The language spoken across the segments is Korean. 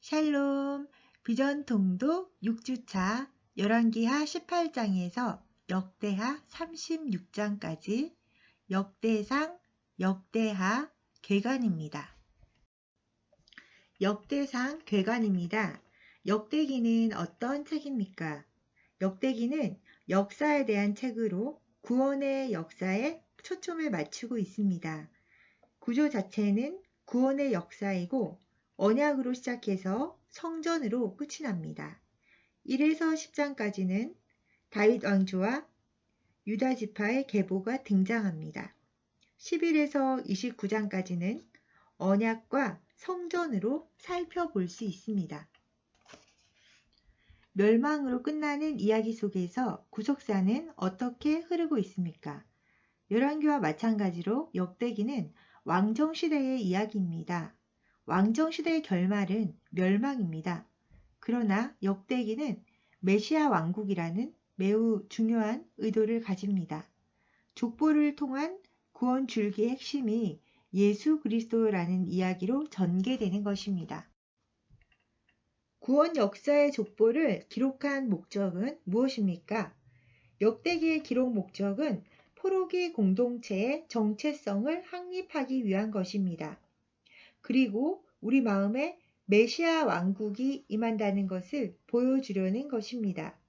샬롬, 비전 통독 6주차 열왕기하 18장에서 역대하 36장까지 역대상, 역대하, 괴관입니다. 역대상, 괴관입니다. 역대기는 어떤 책입니까? 역대기는 역사에 대한 책으로 구원의 역사에 초점을 맞추고 있습니다. 구조 자체는 구원의 역사이고 언약으로 시작해서 성전으로 끝이 납니다. 1에서 10장까지는 다윗 왕조와 유다 지파의 계보가 등장합니다. 11에서 29장까지는 언약과 성전으로 살펴볼 수 있습니다. 멸망으로 끝나는 이야기 속에서 구속사는 어떻게 흐르고 있습니까? 열왕기와 마찬가지로 역대기는 왕정시대의 이야기입니다. 왕정시대의 결말은 멸망입니다. 그러나 역대기는 메시아 왕국이라는 매우 중요한 의도를 가집니다. 족보를 통한 구원 줄기의 핵심이 예수 그리스도라는 이야기로 전개되는 것입니다. 구원 역사의 족보를 기록한 목적은 무엇입니까? 역대기의 기록 목적은 포로기 공동체의 정체성을 확립하기 위한 것입니다. 그리고 우리 마음에 메시아 왕국이 임한다는 것을 보여주려는 것입니다.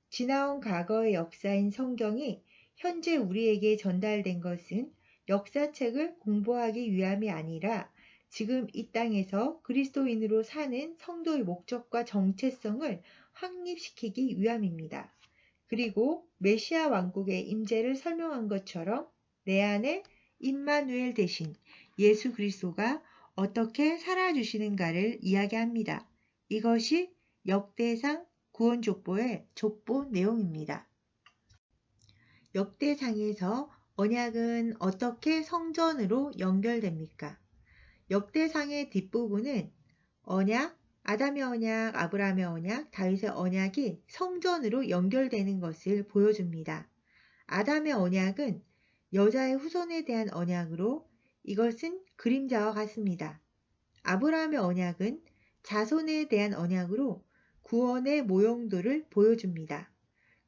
지나온 과거의 역사인 성경이 현재 우리에게 전달된 것은 역사책을 공부하기 위함이 아니라 지금 이 땅에서 그리스도인으로 사는 성도의 목적과 정체성을 확립시키기 위함입니다. 그리고 메시아 왕국의 임재를 설명한 것처럼 내 안에 임마누엘 대신 예수 그리스도가 어떻게 살아주시는가를 이야기합니다. 이것이 역대상 구원족보의 족보 내용입니다. 역대상에서 언약은 어떻게 성전으로 연결됩니까? 역대상의 뒷부분은 언약, 아담의 언약, 아브라함의 언약, 다윗의 언약이 성전으로 연결되는 것을 보여줍니다. 아담의 언약은 여자의 후손에 대한 언약으로 이것은 그림자와 같습니다. 아브라함의 언약은 자손에 대한 언약으로 구원의 모형도를 보여줍니다.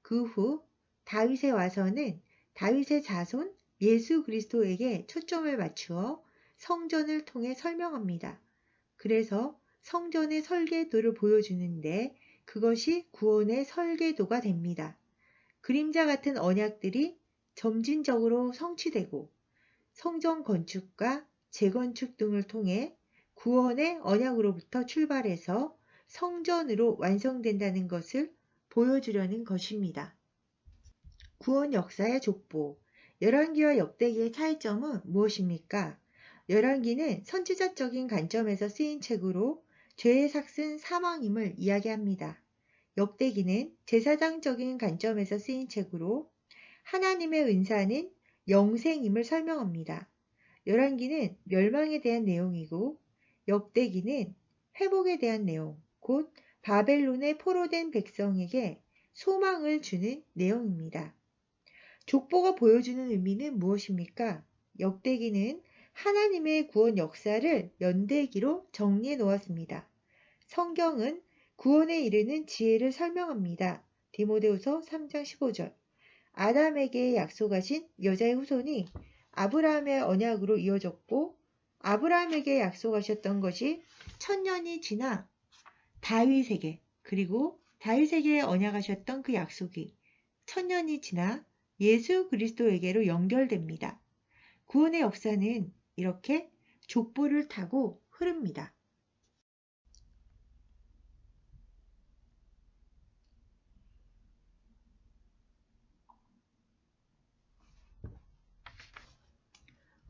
그 후 다윗의 와서는 다윗의 자손 예수 그리스도에게 초점을 맞추어 성전을 통해 설명합니다. 그래서 성전의 설계도를 보여주는데 그것이 구원의 설계도가 됩니다. 그림자 같은 언약들이 점진적으로 성취되고 성전 건축과 재건축 등을 통해 구원의 언약으로부터 출발해서 성전으로 완성된다는 것을 보여주려는 것입니다. 구원 역사의 족보, 열왕기와 역대기의 차이점은 무엇입니까? 열왕기는 선지자적인 관점에서 쓰인 책으로 죄의 삭은 사망임을 이야기합니다. 역대기는 제사장적인 관점에서 쓰인 책으로 하나님의 은사는 영생임을 설명합니다. 열왕기는 멸망에 대한 내용이고 역대기는 회복에 대한 내용, 곧 바벨론에 포로된 백성에게 소망을 주는 내용입니다. 족보가 보여주는 의미는 무엇입니까? 역대기는 하나님의 구원 역사를 연대기로 정리해 놓았습니다. 성경은 구원에 이르는 지혜를 설명합니다. 디모데후서 3장 15절. 아담에게 약속하신 여자의 후손이 아브라함의 언약으로 이어졌고 아브라함에게 약속하셨던 것이 1000년이 지나 다윗에게 그리고 다윗에게 언약하셨던 그 약속이 1000년이 지나 예수 그리스도에게로 연결됩니다. 구원의 역사는 이렇게 족보를 타고 흐릅니다.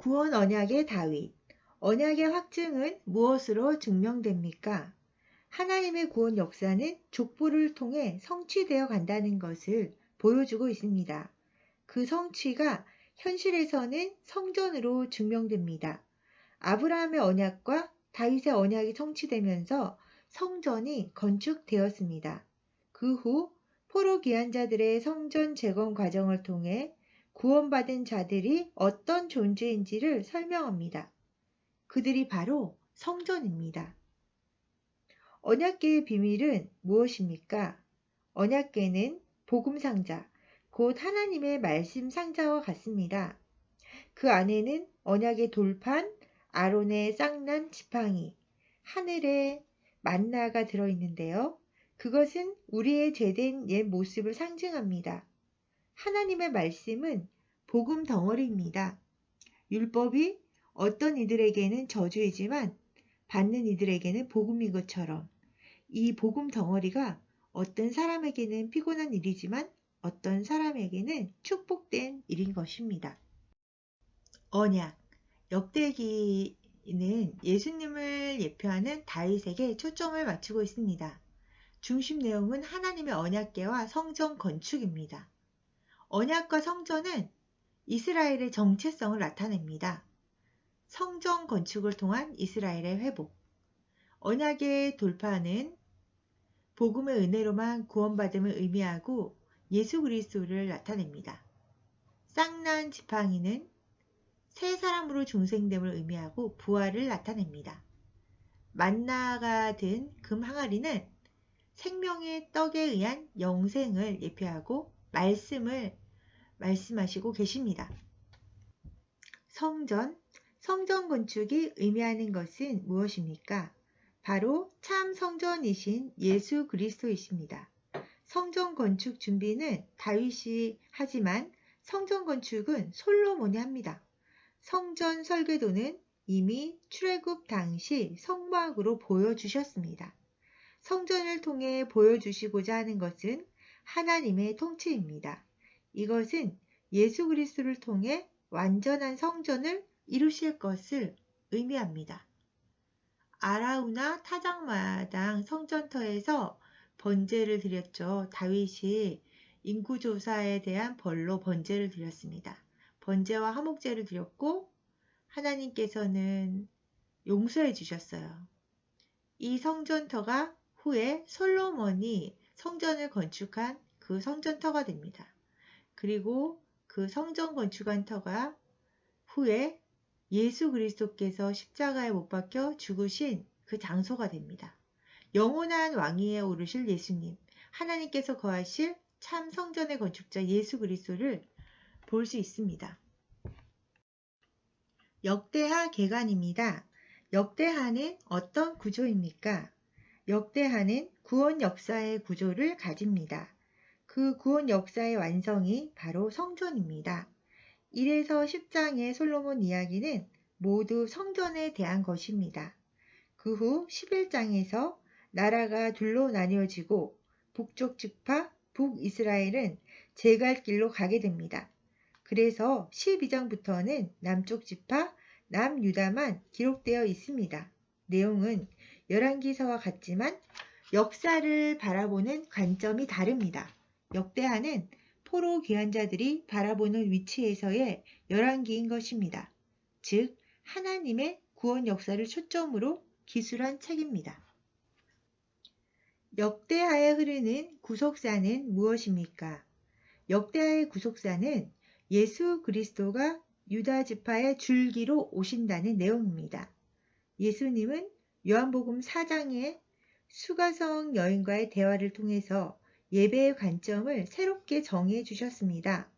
구원 언약의 다윗. 언약의 확증은 무엇으로 증명됩니까? 하나님의 구원 역사는 족보를 통해 성취되어 간다는 것을 보여주고 있습니다. 그 성취가 현실에서는 성전으로 증명됩니다. 아브라함의 언약과 다윗의 언약이 성취되면서 성전이 건축되었습니다. 그 후 포로 귀환자들의 성전 재건 과정을 통해 구원받은 자들이 어떤 존재인지를 설명합니다. 그들이 바로 성전입니다. 언약궤의 비밀은 무엇입니까? 언약궤는 복음 상자, 곧 하나님의 말씀 상자와 같습니다. 그 안에는 언약의 돌판, 아론의 쌍난 지팡이, 하늘의 만나가 들어있는데요. 그것은 우리의 죄된 옛 모습을 상징합니다. 하나님의 말씀은 복음 덩어리입니다. 율법이 어떤 이들에게는 저주이지만 받는 이들에게는 복음인 것처럼 이 복음 덩어리가 어떤 사람에게는 피곤한 일이지만 어떤 사람에게는 축복된 일인 것입니다. 언약, 역대기는 예수님을 예표하는 다윗에게 초점을 맞추고 있습니다. 중심 내용은 하나님의 언약궤와 성전 건축입니다. 언약과 성전은 이스라엘의 정체성을 나타냅니다. 성전 건축을 통한 이스라엘의 회복. 언약의 돌파는 복음의 은혜로만 구원받음을 의미하고 예수 그리스도를 나타냅니다. 쌍난 지팡이는 새 사람으로 중생됨을 의미하고 부활을 나타냅니다. 만나가 든 금 항아리는 생명의 떡에 의한 영생을 예표하고 말씀을 말씀하시고 계십니다. 성전 건축이 의미하는 것은 무엇입니까? 바로 참 성전이신 예수 그리스도이십니다. 성전 건축 준비는 다윗이 하지만 성전 건축은 솔로몬이 합니다. 성전 설계도는 이미 출애굽 당시 성막으로 보여주셨습니다. 성전을 통해 보여주시고자 하는 것은 하나님의 통치입니다. 이것은 예수 그리스도를 통해 완전한 성전을 이루실 것을 의미합니다. 아라우나 타작마당 성전터에서 번제를 드렸죠. 다윗이 인구조사에 대한 벌로 번제를 드렸습니다. 번제와 화목제를 드렸고 하나님께서는 용서해 주셨어요. 이 성전터가 후에 솔로몬이 성전을 건축한 그 성전터가 됩니다. 그리고 그 성전 건축한 터가 후에 예수 그리스도께서 십자가에 못 박혀 죽으신 그 장소가 됩니다. 영원한 왕위에 오르실 예수님, 하나님께서 거하실 참 성전의 건축자 예수 그리스도를 볼 수 있습니다. 역대하 계관입니다. 역대하는 어떤 구조입니까? 역대하는 구원 역사의 구조를 가집니다. 그 구원 역사의 완성이 바로 성전입니다. 1에서 10장의 솔로몬 이야기는 모두 성전에 대한 것입니다. 그 후 11장에서 나라가 둘로 나뉘어지고 북쪽 지파 북이스라엘은 제갈 길로 가게 됩니다. 그래서 12장부터는 남쪽 지파 남유다만 기록되어 있습니다. 내용은 열왕기서와 같지만 역사를 바라보는 관점이 다릅니다. 역대하는 포로 귀환자들이 바라보는 위치에서의 열왕기인 것입니다. 즉 하나님의 구원 역사를 초점으로 기술한 책입니다. 역대하에 흐르는 구속사는 무엇입니까? 역대하의 구속사는 예수 그리스도가 유다 지파의 줄기로 오신다는 내용입니다. 예수님은 요한복음 4장의 수가성 여인과의 대화를 통해서 예배의 관점을 새롭게 정해 주셨습니다.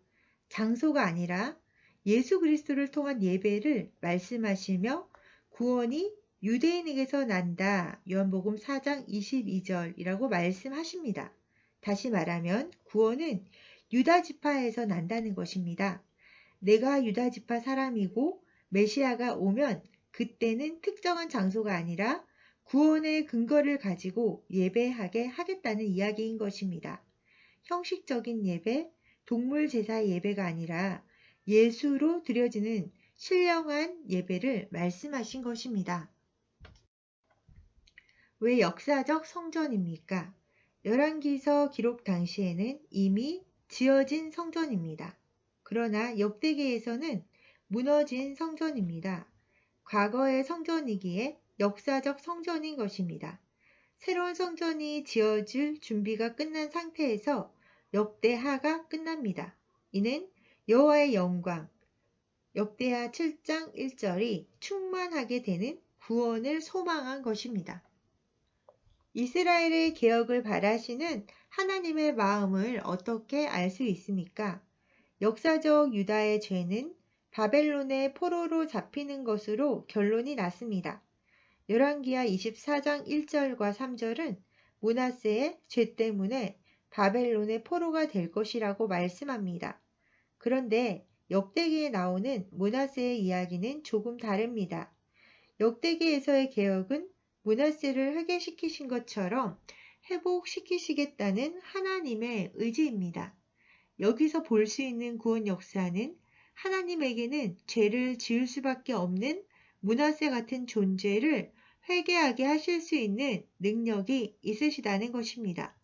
장소가 아니라 예수 그리스도를 통한 예배를 말씀하시며 구원이 유대인에게서 난다. 요한복음 4장 22절이라고 말씀하십니다. 다시 말하면 구원은 유다 지파에서 난다는 것입니다. 내가 유다 지파 사람이고 메시아가 오면 그때는 특정한 장소가 아니라 구원의 근거를 가지고 예배하게 하겠다는 이야기인 것입니다. 형식적인 예배, 동물 제사의 예배가 아니라 예수로 드려지는 신령한 예배를 말씀하신 것입니다. 왜 역사적 성전입니까? 열왕기서 기록 당시에는 이미 지어진 성전입니다. 그러나 역대기에서는 무너진 성전입니다. 과거의 성전이기에 역사적 성전인 것입니다. 새로운 성전이 지어질 준비가 끝난 상태에서 역대하가 끝납니다. 이는 여호와의 영광, 역대하 7장 1절이 충만하게 되는 구원을 소망한 것입니다. 이스라엘의 개혁을 바라시는 하나님의 마음을 어떻게 알 수 있습니까? 역사적 유다의 죄는 바벨론의 포로로 잡히는 것으로 결론이 났습니다. 열왕기하 24장 1절과 3절은 므낫세의 죄 때문에 바벨론의 포로가 될 것이라고 말씀합니다. 그런데 역대기에 나오는 므낫세의 이야기는 조금 다릅니다. 역대기에서의 개혁은 므낫세를 회개시키신 것처럼 회복시키시겠다는 하나님의 의지입니다. 여기서 볼 수 있는 구원 역사는 하나님에게는 죄를 지을 수밖에 없는 므낫세 같은 존재를 회개하게 하실 수 있는 능력이 있으시다는 것입니다.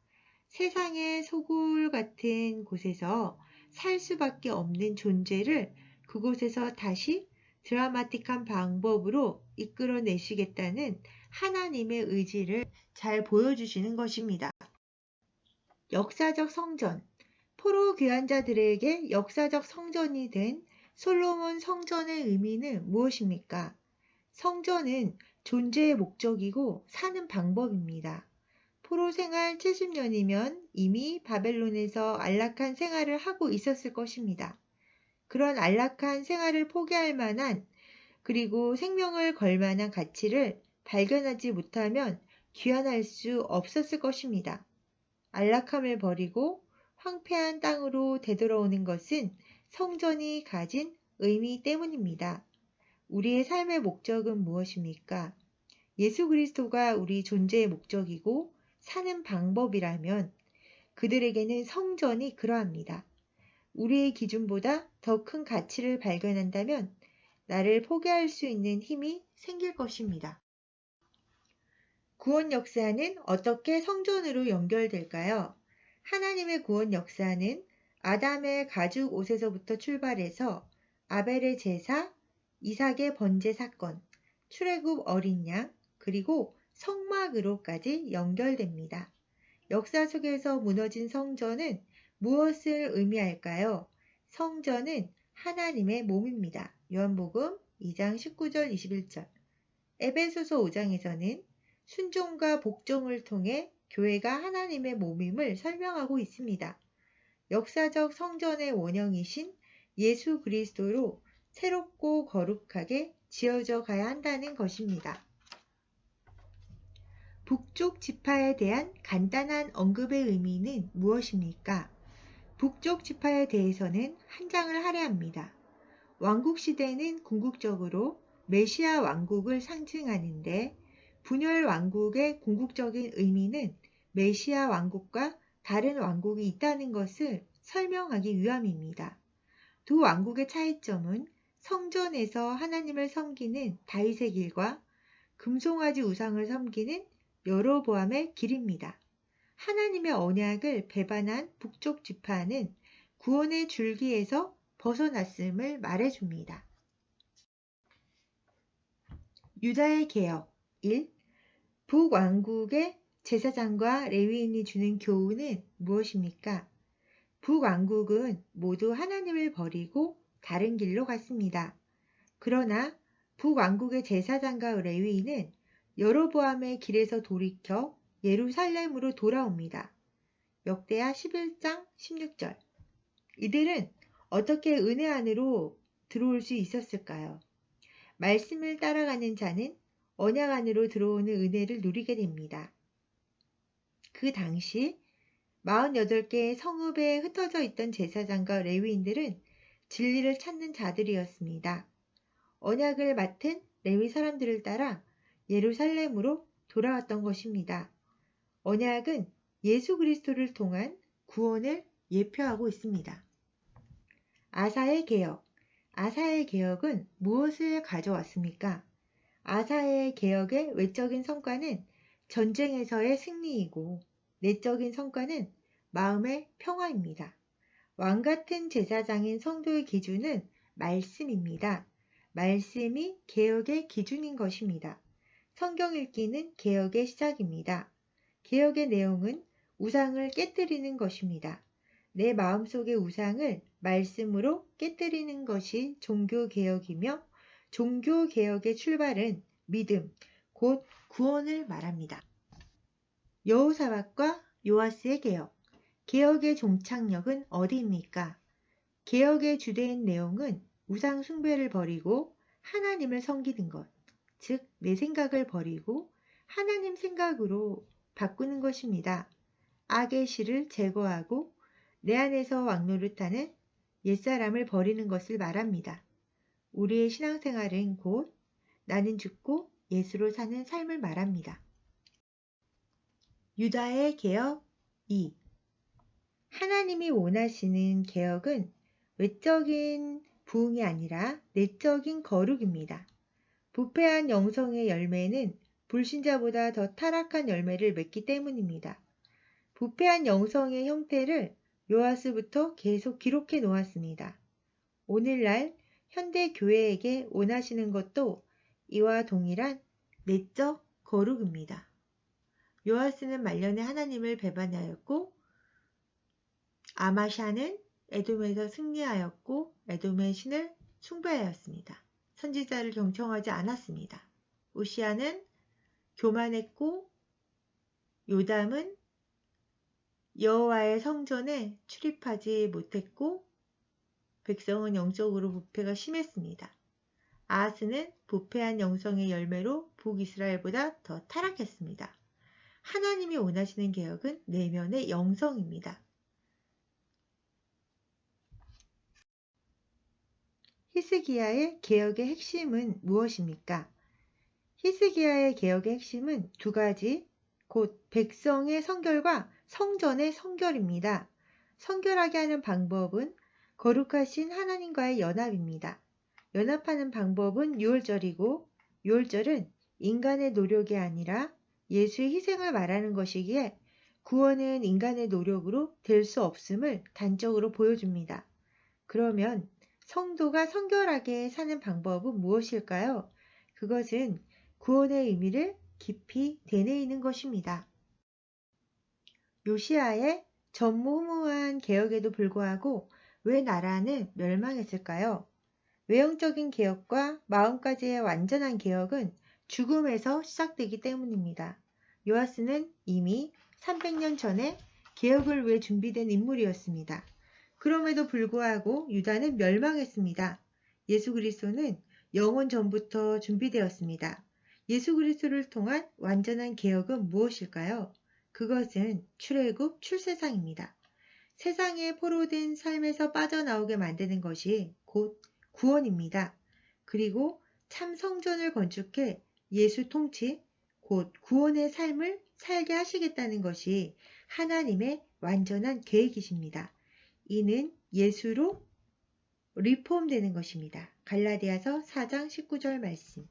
세상의 소굴 같은 곳에서 살 수밖에 없는 존재를 그곳에서 다시 드라마틱한 방법으로 이끌어내시겠다는 하나님의 의지를 잘 보여주시는 것입니다. 역사적 성전, 포로 귀환자들에게 역사적 성전이 된 솔로몬 성전의 의미는 무엇입니까? 성전은 존재의 목적이고 사는 방법입니다. 포로 생활 70년이면 이미 바벨론에서 안락한 생활을 하고 있었을 것입니다. 그런 안락한 생활을 포기할 만한 그리고 생명을 걸 만한 가치를 발견하지 못하면 귀환할 수 없었을 것입니다. 안락함을 버리고 황폐한 땅으로 되돌아오는 것은 성전이 가진 의미 때문입니다. 우리의 삶의 목적은 무엇입니까? 예수 그리스도가 우리 존재의 목적이고 사는 방법이라면 그들에게는 성전이 그러합니다. 우리의 기준보다 더 큰 가치를 발견한다면 나를 포기할 수 있는 힘이 생길 것입니다. 구원 역사는 어떻게 성전으로 연결될까요? 하나님의 구원 역사는 아담의 가죽 옷에서부터 출발해서 아벨의 제사, 이삭의 번제 사건, 출애굽 어린 양, 그리고 성막으로까지 연결됩니다. 역사 속에서 무너진 성전은 무엇을 의미할까요? 성전은 하나님의 몸입니다. 요한복음 2장 19절 21절. 에베소서 5장에서는 순종과 복종을 통해 교회가 하나님의 몸임을 설명하고 있습니다. 역사적 성전의 원형이신 예수 그리스도로 새롭고 거룩하게 지어져 가야 한다는 것입니다. 북쪽 지파에 대한 간단한 언급의 의미는 무엇입니까? 북쪽 지파에 대해서는 한 장을 할애합니다. 왕국 시대는 궁극적으로 메시아 왕국을 상징하는데 분열 왕국의 궁극적인 의미는 메시아 왕국과 다른 왕국이 있다는 것을 설명하기 위함입니다. 두 왕국의 차이점은 성전에서 하나님을 섬기는 다윗의 길과 금송아지 우상을 섬기는 여로보암의 길입니다. 하나님의 언약을 배반한 북쪽 지파는 구원의 줄기에서 벗어났음을 말해줍니다. 유다의 개혁 1. 북왕국의 제사장과 레위인이 주는 교훈은 무엇입니까? 북왕국은 모두 하나님을 버리고 다른 길로 갔습니다. 그러나 북왕국의 제사장과 레위인은 여로보암의 길에서 돌이켜 예루살렘으로 돌아옵니다. 역대하 11장 16절. 이들은 어떻게 은혜 안으로 들어올 수 있었을까요? 말씀을 따라가는 자는 언약 안으로 들어오는 은혜를 누리게 됩니다. 그 당시 48개의 성읍에 흩어져 있던 제사장과 레위인들은 진리를 찾는 자들이었습니다. 언약을 맡은 레위 사람들을 따라 예루살렘으로 돌아왔던 것입니다. 언약은 예수 그리스도를 통한 구원을 예표하고 있습니다. 아사의 개혁. 아사의 개혁은 무엇을 가져왔습니까? 아사의 개혁의 외적인 성과는 전쟁에서의 승리이고 내적인 성과는 마음의 평화입니다. 왕같은 제사장인 성도의 기준은 말씀입니다. 말씀이 개혁의 기준인 것입니다. 성경 읽기는 개혁의 시작입니다. 개혁의 내용은 우상을 깨뜨리는 것입니다. 내 마음속의 우상을 말씀으로 깨뜨리는 것이 종교개혁이며 종교개혁의 출발은 믿음, 곧 구원을 말합니다. 여호사밧과 요아스의 개혁. 개혁의 종착역은 어디입니까? 개혁의 주된 내용은 우상 숭배를 버리고 하나님을 섬기는 것, 즉 내 생각을 버리고 하나님 생각으로 바꾸는 것입니다. 악의 실을 제거하고 내 안에서 왕노릇하는 옛사람을 버리는 것을 말합니다. 우리의 신앙생활은 곧 나는 죽고 예수로 사는 삶을 말합니다. 유다의 개혁 2. 하나님이 원하시는 개혁은 외적인 부흥이 아니라 내적인 거룩입니다. 부패한 영성의 열매는 불신자보다 더 타락한 열매를 맺기 때문입니다. 부패한 영성의 형태를 요아스부터 계속 기록해 놓았습니다. 오늘날 현대 교회에게 원하시는 것도 이와 동일한 내적 거룩입니다. 요아스는 말년에 하나님을 배반하였고 아마샤는 에돔에서 승리하였고 에돔의 신을 숭배하였습니다. 선지자를 경청하지 않았습니다. 우시아는 교만했고 요담은 여호와의 성전에 출입하지 못했고 백성은 영적으로 부패가 심했습니다. 아하스는 부패한 영성의 열매로 북이스라엘보다 더 타락했습니다. 하나님이 원하시는 개혁은 내면의 영성입니다. 히스기야의 개혁의 핵심은 무엇입니까? 히스기야의 개혁의 핵심은 두 가지, 곧 백성의 성결과 성전의 성결입니다. 성결하게 하는 방법은 거룩하신 하나님과의 연합입니다. 연합하는 방법은 유월절이고 유월절은 인간의 노력이 아니라 예수의 희생을 말하는 것이기에 구원은 인간의 노력으로 될 수 없음을 단적으로 보여줍니다. 그러면 성도가 성결하게 사는 방법은 무엇일까요? 그것은 구원의 의미를 깊이 되뇌이는 것입니다. 요시야의 전무후무한 개혁에도 불구하고 왜 나라는 멸망했을까요? 외형적인 개혁과 마음까지의 완전한 개혁은 죽음에서 시작되기 때문입니다. 요아스는 이미 300년 전에 개혁을 위해 준비된 인물이었습니다. 그럼에도 불구하고 유다는 멸망했습니다. 예수 그리스도는 영원 전부터 준비되었습니다. 예수 그리스도를 통한 완전한 개혁은 무엇일까요? 그것은 출애굽 출세상입니다. 세상에 포로된 삶에서 빠져나오게 만드는 것이 곧 구원입니다. 그리고 참 성전을 건축해 예수 통치, 곧 구원의 삶을 살게 하시겠다는 것이 하나님의 완전한 계획이십니다. 이는 예수로 리폼되는 것입니다. 갈라디아서 4장 19절 말씀.